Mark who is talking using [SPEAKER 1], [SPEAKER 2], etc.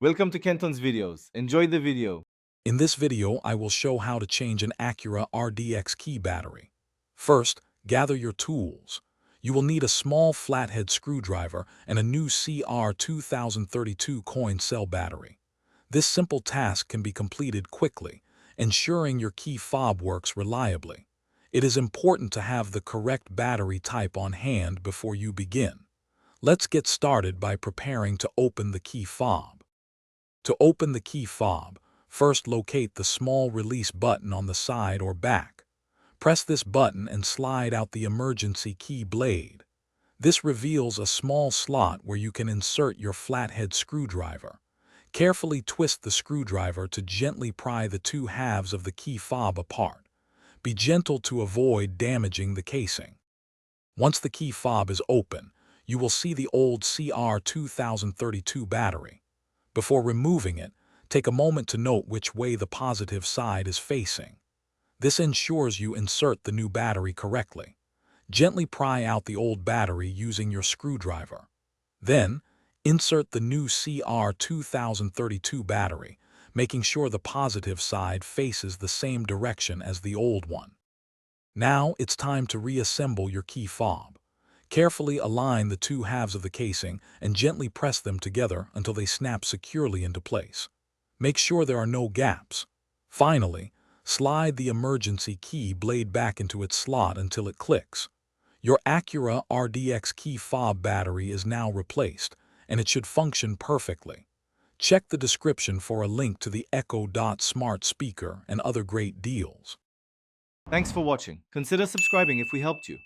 [SPEAKER 1] Welcome to Kenton's videos. Enjoy the video.
[SPEAKER 2] In this video, I will show how to change an Acura RDX key battery. First, gather your tools. You will need a small flathead screwdriver and a new CR 2032 coin cell battery. This simple task can be completed quickly, ensuring your key fob works reliably. It is important to have the correct battery type on hand before you begin. Let's get started by preparing to open the key fob. To open the key fob, first locate the small release button on the side or back. Press this button and slide out the emergency key blade. This reveals a small slot where you can insert your flathead screwdriver. Carefully twist the screwdriver to gently pry the two halves of the key fob apart. Be gentle to avoid damaging the casing. Once the key fob is open, you will see the old CR 2032 battery. Before removing it, take a moment to note which way the positive side is facing. This ensures you insert the new battery correctly. Gently pry out the old battery using your screwdriver. Then, insert the new CR 2032 battery, making sure the positive side faces the same direction as the old one. Now it's time to reassemble your key fob. Carefully align the two halves of the casing and gently press them together until they snap securely into place. Make sure there are no gaps. Finally, slide the emergency key blade back into its slot until it clicks. Your Acura RDX key fob battery is now replaced, and it should function perfectly. Check the description for a link to the Echo Dot smart speaker and other great deals.
[SPEAKER 1] Thanks for watching. Consider subscribing if we helped you.